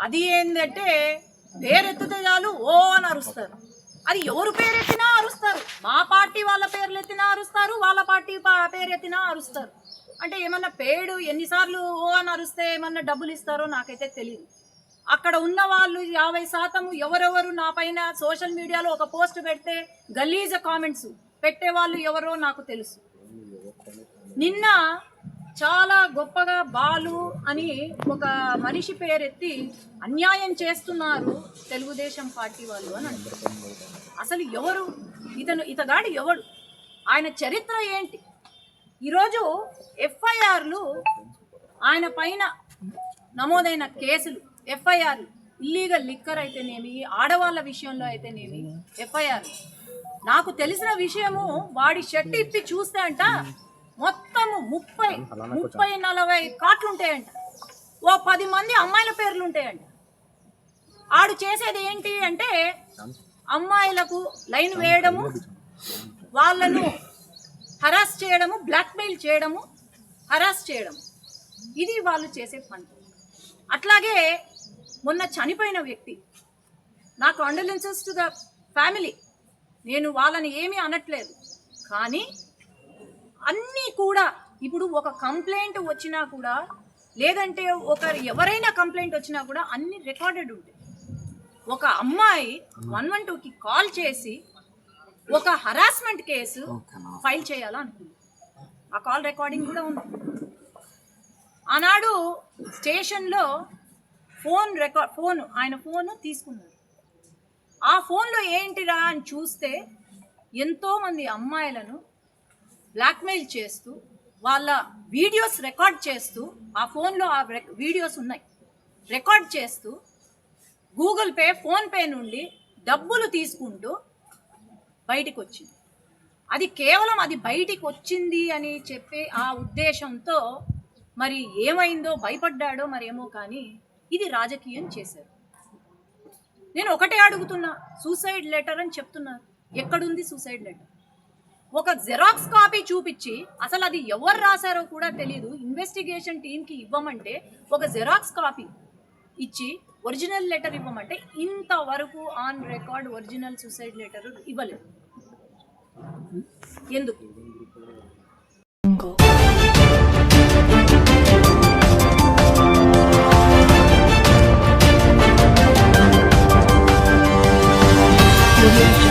అది ఏంటంటే పేరెత్తితే చాలు ఓ అని అరుస్తారు. అది ఎవరు పేరెత్తినా అరుస్తారు. మా పార్టీ వాళ్ళ పేర్లు ఎత్తినా అరుస్తారు, వాళ్ళ పార్టీ పేరెత్తినా అరుస్తారు. అంటే ఏమన్నా పేడు ఎన్నిసార్లు ఓ అని అరుస్తే ఏమన్నా డబ్బులు ఇస్తారో నాకైతే తెలియదు. అక్కడ ఉన్న వాళ్ళు 50% ఎవరెవరు నా పైన సోషల్ మీడియాలో ఒక పోస్ట్ పెడితే గలీజ కామెంట్స్ పెట్టేవాళ్ళు ఎవరో నాకు తెలుసు. నిన్న చాలా గొప్పగా బాలు అని ఒక మనిషి పేరెత్తి అన్యాయం చేస్తున్నారు తెలుగుదేశం పార్టీ వాళ్ళు అని అంటారు. అసలు ఎవరు ఇతగాడు ఎవడు, ఆయన చరిత్ర ఏంటి? ఈరోజు ఎఫ్ఐఆర్లు ఆయన పైన నమోదైన కేసులు, ఎఫ్ఐఆర్లు ఇల్లీగల్ లిక్కర్ అయితేనేమి, ఆడవాళ్ళ విషయంలో అయితేనేమి ఎఫ్ఐఆర్. నాకు తెలిసిన విషయము, వాడి షర్ట్ ఇప్పి చూస్తే అంట మొత్తము 30-40 కార్డులు ఉంటాయంట. ఓ 10 మంది అమ్మాయిల పేర్లు ఉంటాయంట. ఆడు చేసేది ఏంటి అంటే అమ్మాయిలకు లైన్ వేయడము, వాళ్ళను హరాస్ చేయడము, బ్లాక్మెయిల్ చేయడము, హరాస్ చేయడము, ఇది వాళ్ళు చేసే పని. అట్లాగే మొన్న చనిపోయిన వ్యక్తి, నా కండోలెన్సెస్ టు ద ఫ్యామిలీ. నేను వాళ్ళని ఏమీ అనట్లేదు, కానీ అన్నీ కూడా ఇప్పుడు ఒక కంప్లైంట్ వచ్చినా కూడా, లేదంటే ఎవరైనా కంప్లైంట్ వచ్చినా కూడా అన్ని రికార్డెడ్ ఉంటాయి. ఒక అమ్మాయి 112కి కాల్ చేసి ఒక హరాస్మెంట్ కేసు ఫైల్ చేయాలనుకుంది. ఆ కాల్ రికార్డింగ్ కూడా ఉంది. ఆనాడు స్టేషన్లో ఆయన ఫోన్ తీసుకున్నారు. ఆ ఫోన్లో ఏంటిరా అని చూస్తే ఎంతోమంది అమ్మాయిలను బ్లాక్మెయిల్ చేస్తూ వాళ్ళ వీడియోస్ రికార్డ్ చేస్తూ, ఆ ఫోన్లో ఆ వీడియోస్ ఉన్నాయి, రికార్డ్ చేస్తూ గూగుల్ పే, ఫోన్పే నుండి డబ్బులు తీసుకుంటూ బయటికి వచ్చింది. అది కేవలం అది బయటికి వచ్చింది అని చెప్పి ఆ ఉద్దేశంతో మరి ఏమైందో భయపడ్డాడో మరేమో, కానీ ఇది రాజకీయం చేశారు. నేను ఒకటే అడుగుతున్నా, సూసైడ్ లెటర్ అని చెప్తున్నారు, ఎక్కడుంది సూసైడ్ లెటర్? ఒక జెరాక్స్ కాపీ చూపించి అసలు అది ఎవరు రాశారో కూడా తెలియదు, ఇన్వెస్టిగేషన్ టీంకి ఇవ్వమంటే ఒక జెరాక్స్ కాపీ ఇచ్చి ఒరిజినల్ లెటర్ ఇవ్వమంటే ఇంతవరకు on record original suicide letter ఇవ్వలేదు. ఎందుకు? Audio